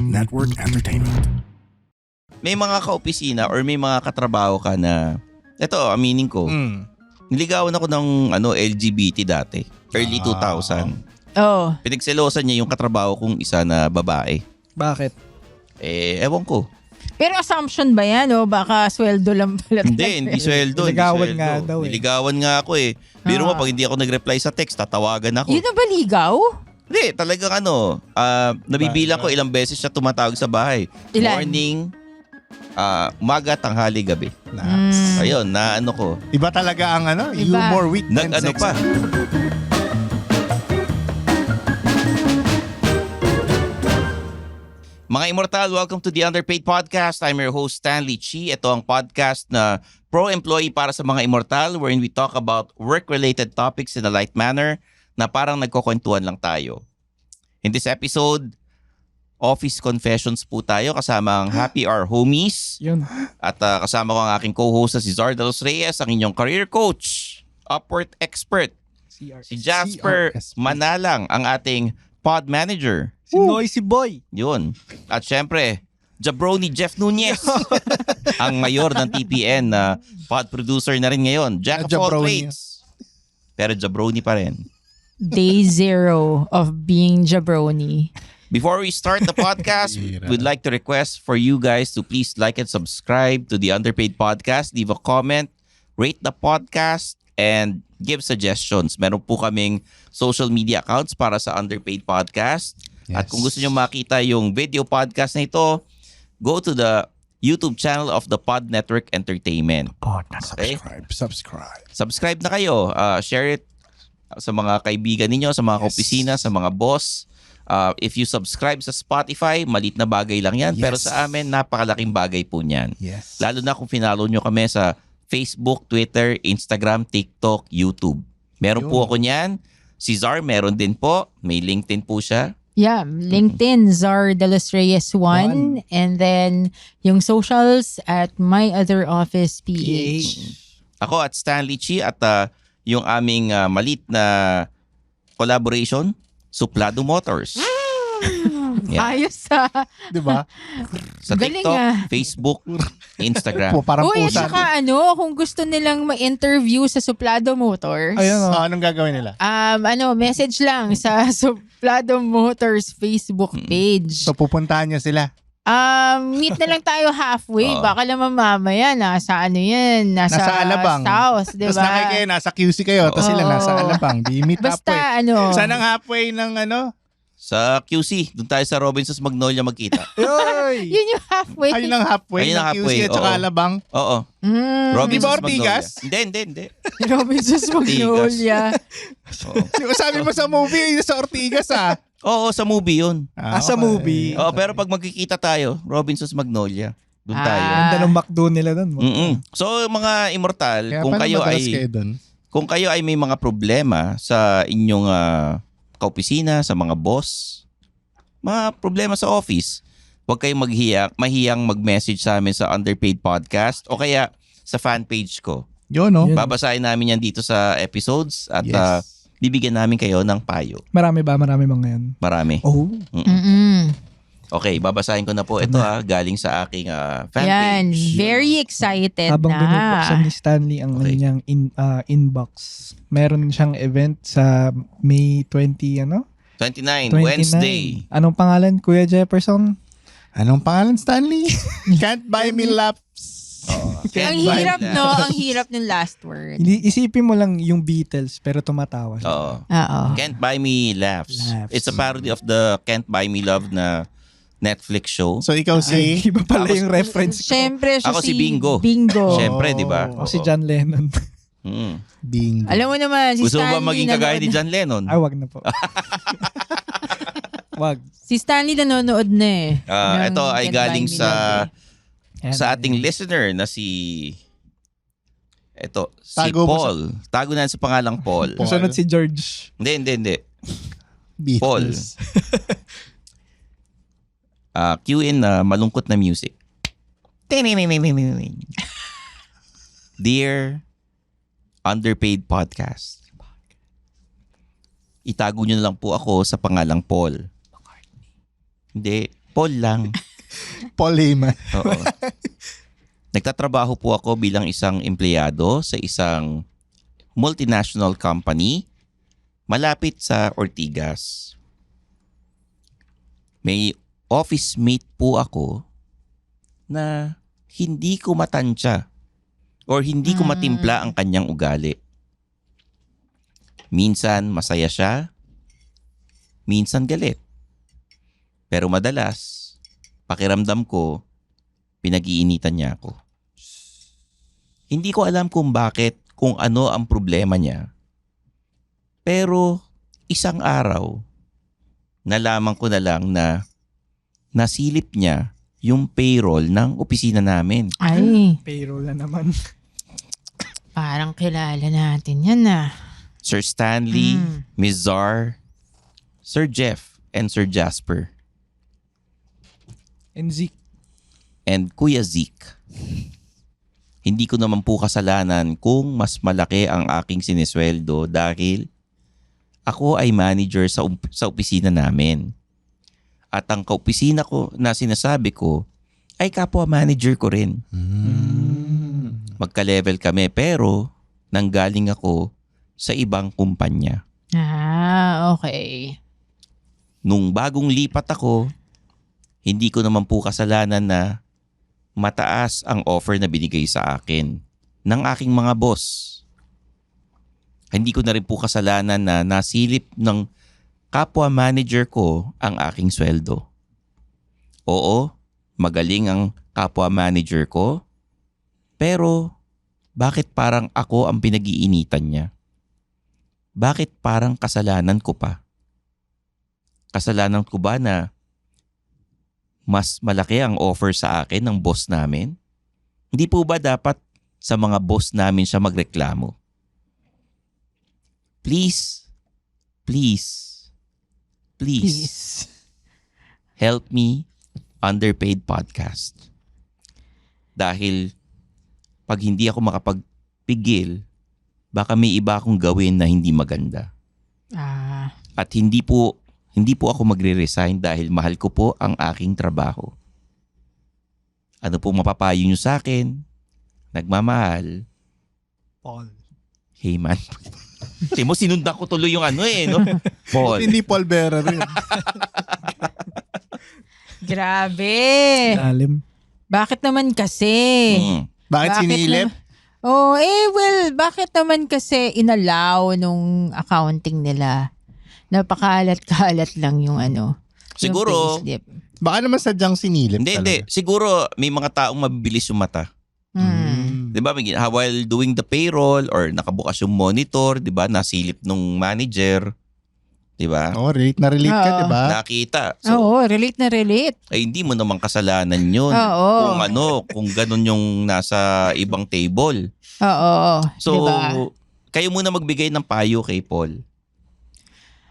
Network Entertainment. May mga kaopisina or may mga katrabaho ka na, eto, aminin ko, niligawan ako ng LGBT dati. Early 2000. Oh. Pinagselosan niya yung katrabaho kong isa na babae. Bakit? Ewan ko. Pero assumption ba yan o baka sweldo lang pala? Hindi sweldo. Niligawan nga daw eh. Niligawan nga ako eh. Biro mo, pag hindi ako nag-reply sa text, tatawagan ako. Yun na ba ligaw? Hindi, talagang nabibilang ko ilang beses siya tumatawag sa bahay. Ilan? Morning, umaga, tanghali, gabi. Ayun, naano ko. Iba talaga ang Iba. humor with Nag-ano sex. pa. Mga Immortal, welcome to the Underpaid Podcast. I'm your host, Stanley Chi. Ito ang podcast na pro-employee para sa mga Immortal wherein we talk about work-related topics in a light manner na parang nagkukwentuhan lang tayo. In this episode, office confessions po tayo kasama ang Happy Hour Homies. Yun. At kasama ko ang aking co-host na si Zardalos Reyes, ang inyong career coach, Upwork expert. Si Jasper CRSP. Manalang, ang ating pod manager. Si Noisy Boy. Yun. At syempre, Jabroni Jeff Nunez, ang mayor ng TPN na pod producer na rin ngayon. Jack of all Jabroni. trades. Pero Jabroni pa rin. Day zero of being jabroni. Before we start the podcast, we'd like to request for you guys to please like and subscribe to the Underpaid Podcast. Leave a comment, rate the podcast, and give suggestions. Meron po kaming social media accounts para sa Underpaid Podcast. At kung gusto nyo makita yung video podcast na ito, go to the YouTube channel of the Pod Network Entertainment. Okay? Subscribe. Subscribe na kayo. Share it sa mga kaibigan ninyo, sa mga kaopisina, sa mga boss. If you subscribe sa Spotify, malit na bagay lang yan. Yes. Pero sa amin, napakalaking bagay po niyan. Yes. Lalo na kung finalo nyo kami sa Facebook, Twitter, Instagram, TikTok, YouTube. Meron po ako niyan. Si Zar, meron din po. May LinkedIn po siya. Yeah, LinkedIn, Zar de los Reyes 1. And then yung socials at My Other Office PH. Ako at Stanley Chi at yung aming malit na collaboration, Suplado Motors. Yeah. Ayos ha. Diba? Sa Galing TikTok, Facebook, Instagram. Parang Uy, at pusa. saka kung gusto nilang ma-interview sa Suplado Motors, Ayun Anong gagawin nila? message lang sa Suplado Motors Facebook page. So pupuntahan niyo sila. Meet na lang tayo halfway. Oo. Baka naman mamaya nasa Nasa Alabang. South, di Tapos ba? kayo, nasa QC kayo. Tapos sila nasa Alabang. Di meet Basta halfway. Saan ang halfway ng Sa QC, doon tayo sa Robinsons Magnolia magkita. Yoy! yun yung halfway. Ayun ang halfway Ayun ang ng QC halfway, at saka oo. Alabang. Oo. Mm, Di ba Ortigas? Magnolia. Hindi. Robinsons Magnolia. Oo. Sabi mo sa movie, sa Ortigas Oo, sa movie yun. Sa movie. Oo, pero pag magkikita tayo, Robinsons Magnolia. Doon tayo. Ganda ng McDo nila doon. So mga Immortal, Kaya kung pala kayo madalas ay kayo dun. kung kayo ay may mga problema sa inyong kaopisina, sa mga boss, mga problema sa office, huwag kayong mahiyang mag-message sa amin sa Underpaid Podcast o kaya sa fan page ko. Yun, no? Yun. Babasahin namin yan dito sa episodes at Yes. bibigyan namin kayo ng payo. Marami ba? Marami mga yan. Marami. Oh. Mm-mm. Okay, babasahin ko na po. Ito galing sa aking fan Yan. page. Very excited Habang na. binubuksan ni Stanley ang Okay. kanyang inbox, meron siyang event sa May 29, 29. Wednesday. Anong pangalan, Kuya Jefferson? Anong pangalan, Stanley? Can't buy me laps. Ang hirap, no? Ang hirap ng last word. Isipin mo lang yung Beatles pero tumatawa siya. Oo. Oo. Can't Buy Me Laughs. Laughs. It's a parody of the Can't Buy Me Love na Netflix show. So ikaw Ay, si... iba pala Ako yung reference ko. Siyempre, siya Ako si Bingo. Siyempre, di ba? Ako si John Lennon. Bingo. Alam mo naman, si Gusto mo ba Stanley maging kagaya ni nanonood- John Lennon? Ay, wag na po. Wag. Si Stanley nanonood na eh. ng Ito ay Can't galing Buy Me Love eh. Ayan, sa ayan. ating listener na si Tago mo Paul. Tago na sa pangalang Paul. Paul. Sunod si George. Hindi. Beatles. Cue in malungkot na music. Dear Underpaid Podcast, itago nyo na lang po ako sa pangalang Paul. Hindi. Paul lang. Paul Heyman. Oo. Nagtatrabaho po ako bilang isang empleyado sa isang multinational company malapit sa Ortigas. May office mate po ako na hindi ko matansya or hindi ko matimpla ang kanyang ugali. Minsan masaya siya, minsan galit. Pero madalas, pakiramdam ko, pinag-iinitan niya ako. Hindi ko alam kung bakit, kung ano ang problema niya. Pero isang araw, nalaman ko na lang na nasilip niya yung payroll ng opisina namin. Ay, Payroll na naman. parang kilala natin yan Sir Stanley, Mm. Ms. Zar, Sir Jeff, and Sir Jasper. And Zeke. And Kuya Zeke. Hindi ko naman po kasalanan kung mas malaki ang aking sinesweldo dahil ako ay manager sa opisina namin. At ang kaopisina ko na sinasabi ko ay kapwa manager ko rin. Magka-level kami pero nanggaling ako sa ibang kumpanya. Okay. Nung bagong lipat ako, hindi ko naman po kasalanan na mataas ang offer na binigay sa akin ng aking mga boss. Hindi ko na rin po kasalanan na nasilip ng kapwa manager ko ang aking sweldo. Oo, magaling ang kapwa manager ko, pero bakit parang ako ang pinag-iinitan niya? Bakit parang kasalanan ko pa? Kasalanan ko ba na mas malaki ang offer sa akin ng boss namin? Hindi po ba dapat sa mga boss namin siya magreklamo? Please, help me, Underpaid Podcast. Dahil pag hindi ako makapagpigil, baka may iba akong gawin na hindi maganda. At hindi po ako magre-resign dahil mahal ko po ang aking trabaho. Ano po mapapayo nyo sa akin? Nagmamahal. Paul. Heyman. Timo, sinundan ko tuloy yung no? Paul. Hindi Paul Bearer yun. Grabe. Lalim. Bakit naman kasi? Bakit sinilip? Bakit naman kasi inalaw nung accounting nila? Napakalat-kalat lang yung Siguro, yung payslip. Baka naman sadyang sinilip. hindi. Siguro may mga taong mabibilis yung mata. Hmm. 'Di ba? While doing the payroll or nakabukas yung monitor, 'di ba? Nasilip nung manager, 'di ba? Oh, relate ka, Oo. 'di ba? Nakita. Oo, relate na relate. Ay hindi mo naman kasalanan 'yun. Oo. Kung ganun yung nasa ibang table. Oo. So, diba? kayo muna magbigay ng payo kay Paul.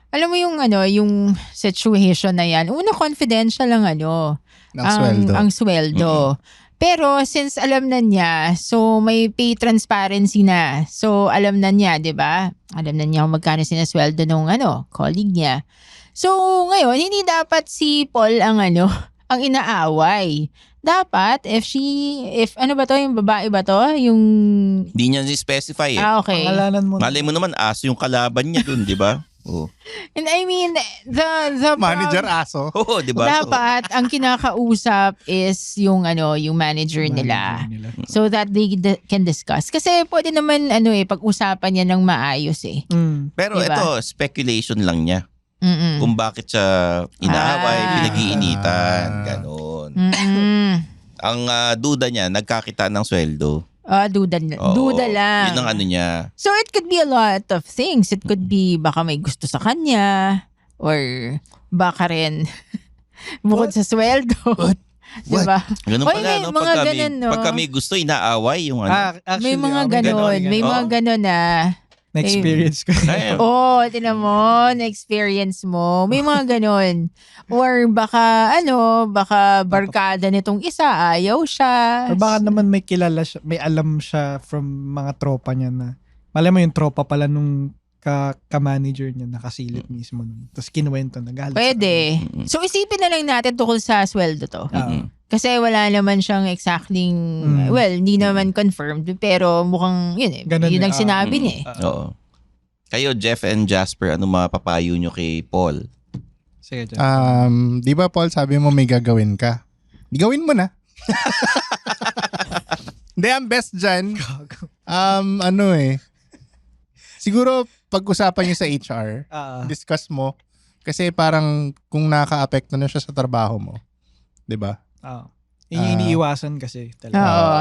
Alam mo yung situation na yan. Una, confidential lang Ng sweldo. ang sweldo. Pero since alam na niya, so may pay transparency na. So alam na niya, 'di ba? Alam na niya kung magkano sinasweldo nung colleague niya. So ngayon, hindi dapat si Paul ang ang inaaway. Dapat if ano ba to, yung babae ba to? Yung Hindi niya specify eh. okay. Pangalanan mo. Malay mo naman aso yung kalaban niya dun, 'di ba? Oh. And I mean, the Manager aso. Oo, 'di ba? dapat ang kinakausap is yung yung manager nila. So that they can discuss. Kasi pwede naman pag-usapan niya ng maayos eh. Pero Diba? ito, speculation lang niya. Mm-mm. Kung bakit siya inaaway, pinag-iinitan, Ah. ganon. Mm-mm. Ang duda niya, nagkakita ng sweldo. Duda Oo, lang. Yun ang niya. So it could be a lot of things. It could be baka may gusto sa kanya or baka rin bukod sa sweldo. Diba? Ganun Oy, pala, may no? mga ganun, no? Pagka may gusto, inaaway yung May mga ganon. May mga ganon na Na-experience ko. Ay, tinan mo, na-experience mo. May mga ganon. Or baka barkada nitong isa, ayaw siya. Or baka naman may kilala siya, may alam siya from mga tropa niya na. Malay mo yung tropa pala nung ka-manager niya nakasilip mismo nun. Tapos kinuwento na galit. Pwede. So isipin na lang natin tungkol sa sweldo to. Kasi wala naman siyang exactly, well, hindi naman confirmed, pero mukhang yun eh. Ganun Yun eh. ang sinabi niya eh. Oo. Kayo, Jeff and Jasper, ano mapapayo nyo kay Paul? Sige, Jeff. Di ba Paul, sabi mo may gagawin ka? Gawin mo na. Hindi, ang best dyan, siguro pag-usapan niyo sa HR, discuss mo, kasi parang kung nakaka-apekto na siya sa trabaho mo, di ba? Yun yung iniiwasan kasi talaga. Oo.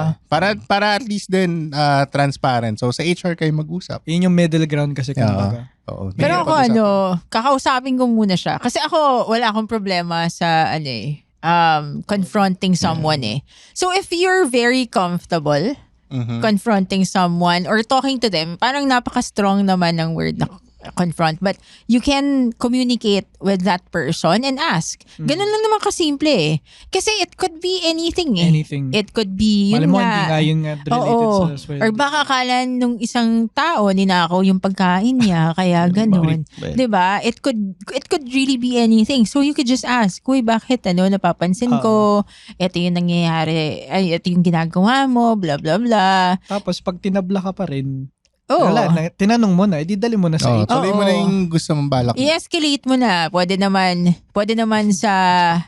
Para at least din transparent. So sa HR kayo mag-usap. Yun yung middle ground kasi kumbaga. Oo. Pero ako kakausapin ko muna siya. Kasi ako, wala akong problema sa confronting someone eh. So if you're very comfortable confronting someone or talking to them, parang napaka-strong naman ng word na confront. But you can communicate with that person and ask. Ganun lang naman kasimple eh. Kasi it could be anything eh. Anything. It could be Malam yun mo, nga. hindi nga yun nga related sa sweldo. Or baka akala nung isang tao ninakaw yung pagkain niya kaya ganun. Diba? It could really be anything. So you could just ask, "Uy, bakit napapansin ko, ito yung nangyayari, ito yung ginagawa mo, blah blah blah." Tapos pag tinabla ka pa rin, wala, tinanong mo na, dali mo na sa HR. Tuloy mo na yung gusto mong balak. I-escalate mo na. Pwede naman sa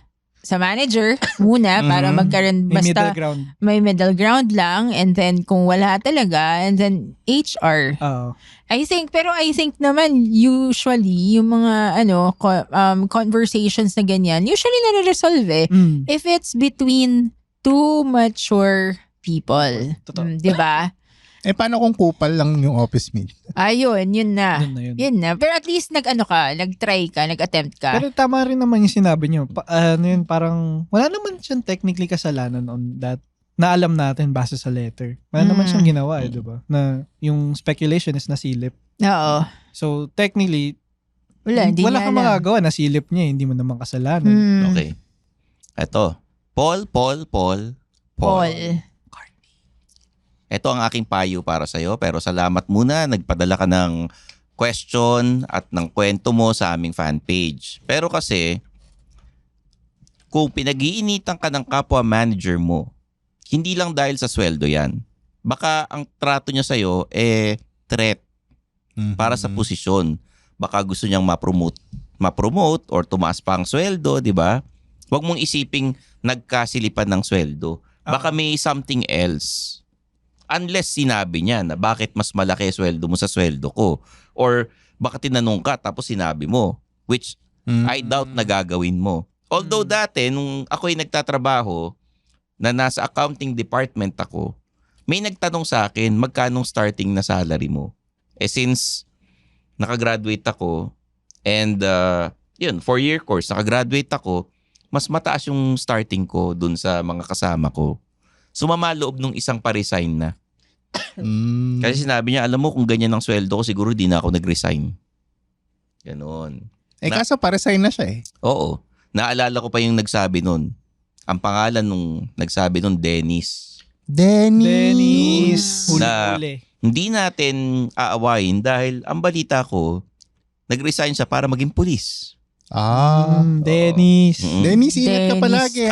manager muna para magkaroon May basta middle ground. may middle ground lang, and then kung wala talaga, and then HR. I think naman usually yung mga conversations na ganyan usually nare-resolve eh. If it's between two mature people. Totoo. 'Di ba? Paano kung kupal lang yung office mate? Ayun, yun na. Yun na. Pero at least nag-try ka, nag-attempt ka. Pero tama rin naman yung sinabi niyo. Yun, parang wala naman siyang technically kasalanan on that na alam natin base sa letter. Wala naman siyang ginawa di ba? Na yung speculation is nasilip. Oo. So technically, wala kang magagawa, nasilip niya, hindi mo naman kasalanan. Okay. Eto. Paul. Ito ang aking payo para sa'yo, pero salamat muna. Nagpadala ka ng question at ng kwento mo sa aming fan page. Pero kasi, kung pinag-iinitan ka ng kapwa manager mo, hindi lang dahil sa sweldo yan. Baka ang trato niya sa'yo, threat para sa posisyon. Baka gusto niyang ma-promote or tumaas pa ang sweldo, di ba? Huwag mong isiping nagkasilipan ng sweldo. Baka may something else. Unless sinabi niya na bakit mas malaki sweldo mo sa sweldo ko. Or baka tinanong ka tapos sinabi mo. Which I doubt na gagawin mo. Although dati, nung ako'y nagtatrabaho, na nasa accounting department ako, may nagtanong sa akin, magkanong starting na salary mo? Since nakagraduate ako, and 4-year course, nakagraduate ako, mas mataas yung starting ko dun sa mga kasama ko. Sumama loob nung isang pa-resign na. Kasi sinabi niya, alam mo kung ganyan ang sweldo ko, siguro di na ako nag-resign. Ganon. Kaso pa-resign na siya eh. Oo. Naalala ko pa yung nagsabi nun. Ang pangalan nung nagsabi nun, Dennis. Na hindi natin aawayin dahil ang balita ko, nag-resign siya para maging pulis. Dennis. Dennis, ingat ka palagi.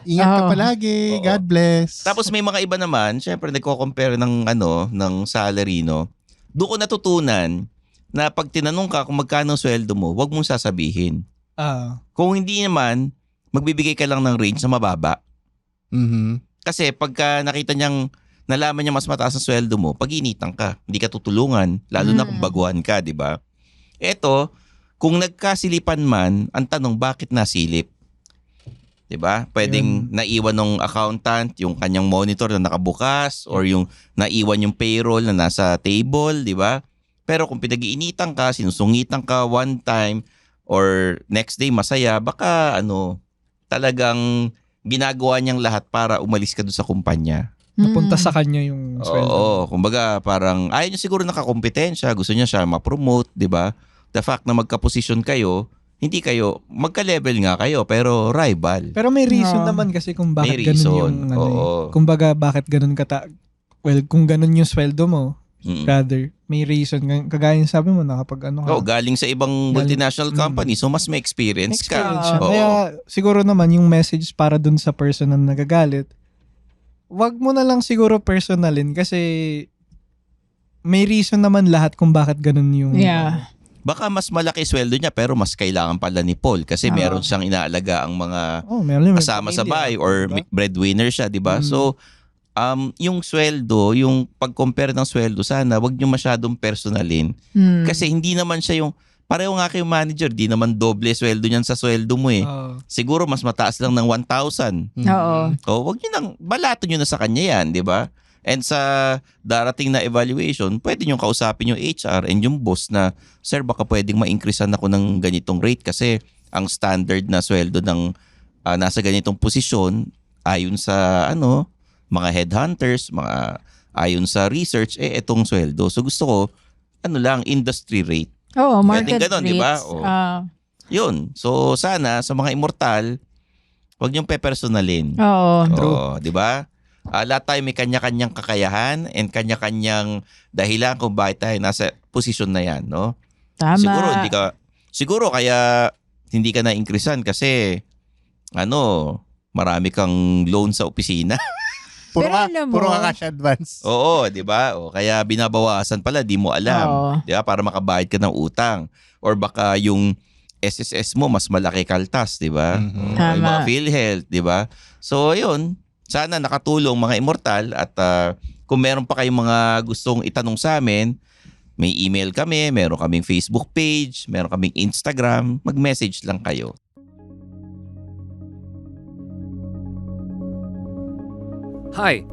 Ingat ka palagi. God bless. Tapos may mga iba naman, syempre nagko-compare ng salary, no. Doon ko natutunan na pag tinanong ka kung magkano ang sweldo mo, wag mong sasabihin. Kung hindi naman, magbibigay ka lang ng range na mababa. Kasi pagka nakita niyang nalaman niya mas mataas ang sweldo mo, pag-initan ka, hindi ka tutulungan, lalo na kung baguhan ka, di ba? Eto, kung nagkasilipan man, ang tanong bakit nasilip? 'Di ba? Pwedeng naiwan ng accountant yung kanyang monitor na nakabukas or yung naiwan yung payroll na nasa table, 'di ba? Pero kung pinag-iinitan ka, sinusungitan ka one time or next day masaya, baka talagang ginagawa niyang lahat para umalis ka doon sa kumpanya. Napunta sa kanya yung sweldo. Oo, kumbaga parang ayaw niya siguro nakakompetensya, gusto niya siya ma-promote, 'di ba? The fact na magka-position kayo, hindi kayo, magka-level nga kayo, pero rival. Pero may reason naman kasi kung bakit ganun yung, Oo. kumbaga bakit ganun kung ganun yung sweldo mo, Rather, may reason. Kagaya yung sabi mo, nakapag ano ka. Galing sa ibang multinational company, so mas may experience ka. siya. Kaya siguro naman yung message para dun sa person na nagagalit, wag mo na lang siguro personalin kasi may reason naman lahat kung bakit ganun yung... Yeah. Baka mas malaki sweldo niya pero mas kailangan pala ni Paul kasi meron siyang inaalaga ang mga kasama sa bahay or breadwinner siya, di ba? So, yung sweldo, yung pag-compare ng sweldo, sana wag niyo masyadong personalin. Kasi hindi naman siya yung, pareho nga kayong manager, di naman doble sweldo niyan sa sweldo mo eh. Siguro mas mataas lang ng 1,000. Oo. Wag niyo nang, balato niyo na sa kanya yan, di ba? And sa darating na evaluation, pwede nyo kausapin yung HR and yung boss na, sir, baka pwedeng ma-increasean ako ng ganitong rate kasi ang standard na sweldo ng nasa ganitong posisyon ayon sa mga headhunters, ayon sa research, etong sweldo. So gusto ko, industry rate. Market ganun, rates. diba? Yun. So sana, sa mga immortal, huwag niyong pepersonalin. True. Diba? Lahat tayo may kanya-kanyang kakayahan and kanya-kanyang dahilan kung bakit tayo nasa posisyon na yan, no? Tama. Siguro kaya hindi ka na-increasean kasi marami kang loan sa opisina. Puro ka cash advance. Oo, 'di ba? Kaya binabawasan pala, di mo alam, 'di ba? Para makabayad ka ng utang or baka yung SSS mo mas malaki kaltas, 'di ba? Yung mga PhilHealth, 'di ba? So, 'yun. Sana nakatulong mga immortal at kung meron pa kayong mga gustong itanong sa amin, may email kami, meron kaming Facebook page, meron kaming Instagram, mag-message lang kayo. Hi,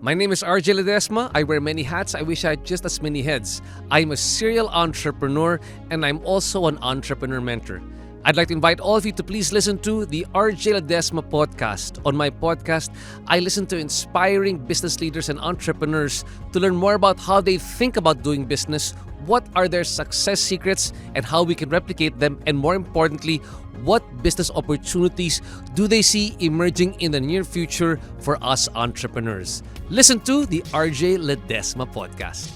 my name is RJ Ledesma. I wear many hats. I wish I had just as many heads. I'm a serial entrepreneur and I'm also an entrepreneur mentor. I'd like to invite all of you to please listen to the RJ Ledesma podcast. On my podcast, I listen to inspiring business leaders and entrepreneurs to learn more about how they think about doing business, what are their success secrets, and how we can replicate them, and more importantly, what business opportunities do they see emerging in the near future for us entrepreneurs. Listen to the RJ Ledesma podcast.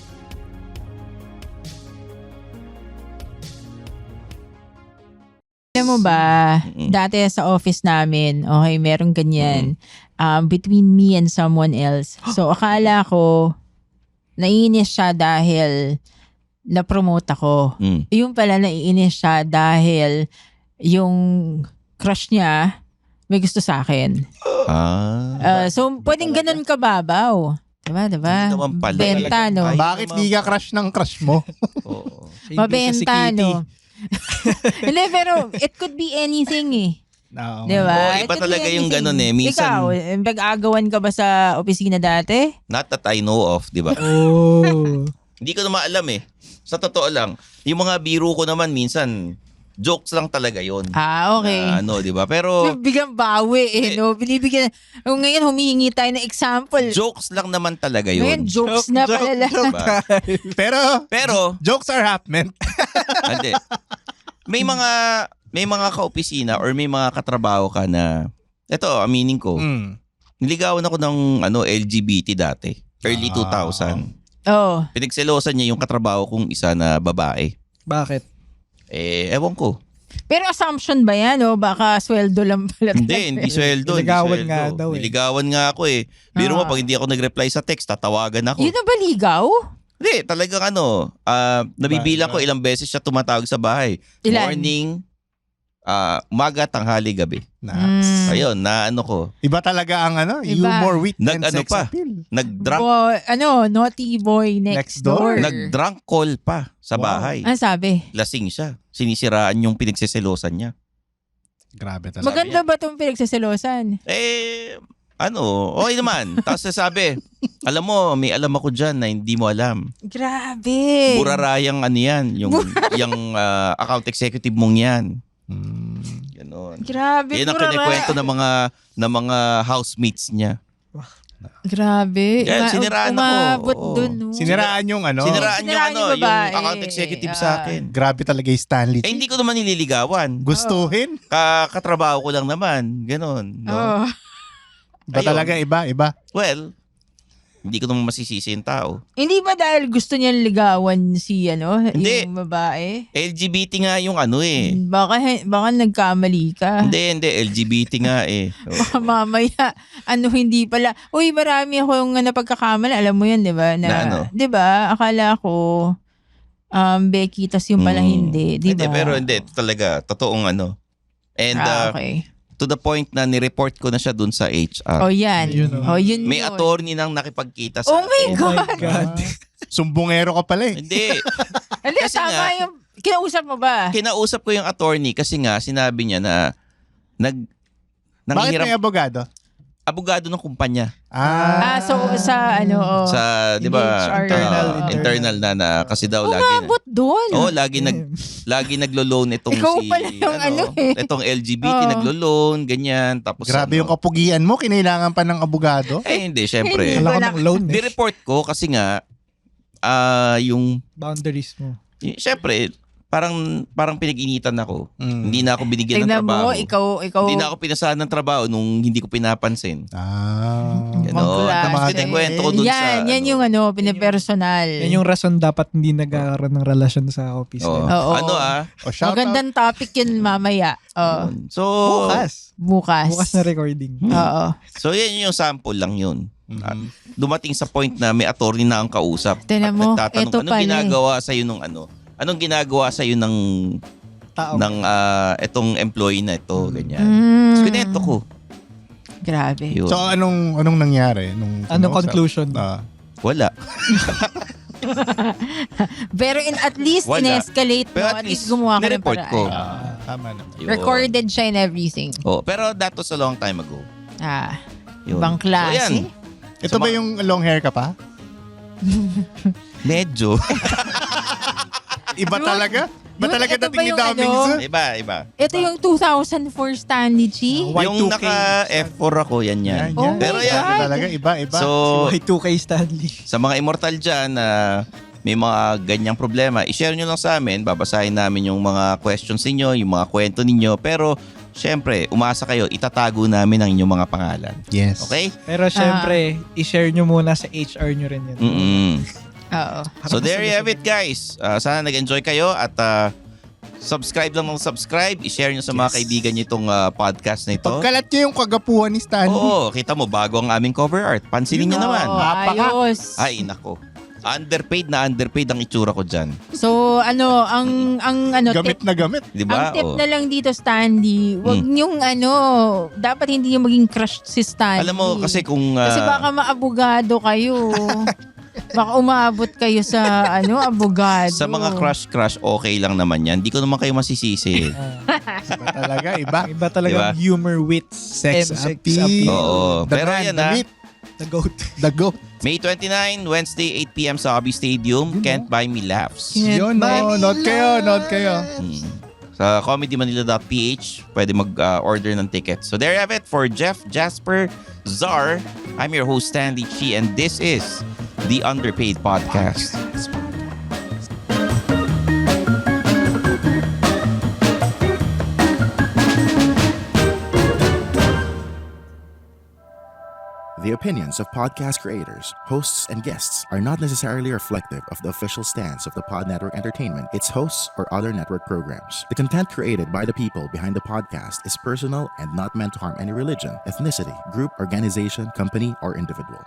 Alam mo ba, dati sa office namin, okay, meron ganyan, between me and someone else. So, akala ko, naiinis siya dahil na-promote ako. Yung pala, naiinis siya dahil yung crush niya may gusto sa akin. So, pwedeng ganun kababaw. Diba? Hindi naman pala. Benta, no? Bakit di ka crush ng crush mo? Mabenta, no? Hindi, pero it could be anything eh. No. Diba? Iba talaga yung ganun eh. Minsan, ikaw, nag-agawan ka ba sa opisina dati? not that I know of, di ba? Hindi ko na maalam eh. Sa totoo lang, yung mga biro ko naman minsan, jokes lang talaga yon. Okay. Di ba? Pero biglang bawi eh, no? Binibigyan. Ngayon, humihingi tayo ng example. jokes lang naman talaga yun. Ngayon, jokes na pala. Diba? Pero jokes are half meant. hindi. May mga kaopisina or may mga katrabaho ka na, eto, aminin ko, niligawan ako ng LGBT dati. Early 2000. Oh. Pinagselosan niya yung katrabaho kong isa na babae. Bakit? Ewan ko. Pero assumption ba yan, o? Baka sweldo lang pala. Hindi sweldo. Niligawan nga daw eh. Niligawan nga ako eh. Biro mo, pag hindi ako nag-reply sa text, tatawagan ako. Yun na ba ligaw? Hindi, talagang nabibilang ko ilang beses siya tumatawag sa bahay. Ilan? Morning, umaga, tanghali, gabi. Nice. Ayun, ko. Iba talaga ang humor, wit, and sex appeal. Nag-drunk Naughty boy next door. Nag-drunk call pa sa bahay. Ano sabi? Lasing siya. Sinisiraan yung pinagseselosan niya. Grabe talaga. Maganda ba itong pinagsaselosan? Okay naman. Tapos sabi, alam mo, may alam ako dyan na hindi mo alam. Grabe. Burarayang yan, yung account executive mong yan. Ganon. Grabe. Yan ang kinikwento ng mga housemates niya. Grabe. Yan, siniraan Umabot ako. dun. No? Siniraan yung Siniraan yung yung babae. account executive sa akin. Grabe talaga yung Stanley. Hindi ko naman nililigawan. Gustuhin? Katrabaho ko lang naman. Ganon. No? Oh. Ba talaga iba? Well, Hindi ko naman masisisi yung tao. Hindi ba dahil gusto niyang ligawan si Hindi. yung babae? LGBT nga yung Baka nagkamali ka. Hindi. LGBT nga eh. Baka mamaya, hindi pala. Uy, marami akong napagkakamali. Alam mo yan, di ba? Na ano? Di ba? Akala ko, Becky, tas yung pala hindi. Di ba? Hindi, pero hindi. Ito talaga, totoong And okay. to the point na ni-report ko na siya dun sa HR. Oh, yan. Yun May yun. attorney nang nakipagkita sa Oh my akin. God. Sumbongero ka pala eh. Hindi. Hindi, Kasi tama nga- yung... Kinausap mo ba? Kinausap ko yung attorney kasi nga sinabi niya na Bakit nanghihiram may abogado? abogado ng kumpanya. So sa Sa, di ba, HR. internal na kasi daw lagi umabot doon. lagi naglo-loan itong Ikaw pala yung itong LGBT naglo-loan, ganyan. Tapos Grabe yung kapugian mo, kinailangan pa ng abogado. hindi, syempre. Hindi. Wala ko ng loan eh. Di-report ko kasi nga yung Boundaries mo. syempre parang pinag-initan ako. Hindi na ako binigyan ng Tignan trabaho. mo, ikaw. Hindi na ako pinasahan ng trabaho nung hindi ko pinapansin. Ganon. Magklase. Kinikwento ko dun sa Yan yung pinipersonal. Yan yung rason dapat hindi nagkakaroon ng relasyon sa office. Oo. Oo. O shout out. Magandang topic yun mamaya. So, Bukas. Bukas na recording. Oo. so yan yung sample lang yun. At dumating sa point na may attorney na ang kausap. Tignan At mo, nagtatanong, eto anong pala ginagawa sa'yo nung Anong ginagawa sa'yo ng Tao. etong employee na ito, ganyan. Mm. So, kinento ko. Grabe. Yun. So anong nangyari? Anong conclusion? Wala. Pero at least Wala. in-escalate mo. Pero At least gumawa ka ng nireport ko. paraan. Tama na. Yun. Recorded siya and everything. Pero that was a long time ago. Yun. Ibang klase. So, yan. Ito ba yung long hair ka pa? Medyo. Iba talaga? Ba talaga ito ba dating ni yung Daming Zoo? Iba. Ito yung 2004 Stanley Chi. Yung Y2K. naka F4 ako, yan. Oh Pero my yan, God. Talaga, iba. so, Y2K Stanley. sa mga immortal dyan na may mga ganyang problema, i-share nyo lang sa amin. Babasahin namin yung mga questions ninyo, yung mga kwento ninyo. Pero, syempre, umasa kayo, itatago namin ang inyong mga pangalan. Yes. Okay? Pero syempre, i-share nyo muna sa HR nyo rin yan. Oo. So, there you have it, guys. Sana nag-enjoy kayo at subscribe lang ng subscribe. I-share nyo sa mga kaibigan nyo itong podcast na ito. Pagkalat niyo yung kagapuhan ni Stanley. Oo, kita mo, bago ang aming cover art. Pansinin nyo naman. Oo, ayos. Ay, nako. Underpaid ang itsura ko dyan. So, ang Gamit tip, na gamit. Di ba? ang tip na lang dito, Stanley, wag niyong dapat hindi niyo maging crush si Stanley. Alam mo, kasi kung... Kasi baka maabogado kayo. Baka umabot kayo sa abogado. sa mga crush, okay lang naman yan. Hindi ko naman kayo masisisi. Iba talaga, iba. Iba talaga Diba? humor, wits, Sex and appeal. Oo. The Pero man, yan the meat, The goat. the goat. May 29, Wednesday, 8 p.m. sa Hobby Stadium. Can't Buy Me Laughs. Yun, no. Note kayo. Sa comedymanila.ph, pwede mag-order ng tickets. So there you have it for Jeff, Jasper, Czar. I'm your host, Stanley Chi, and this is The Underpaid Podcast. The opinions of podcast creators, hosts, and guests are not necessarily reflective of the official stance of the Pod Network Entertainment, its hosts, or other network programs. The content created by the people behind the podcast is personal and not meant to harm any religion, ethnicity, group, organization, company, or individual.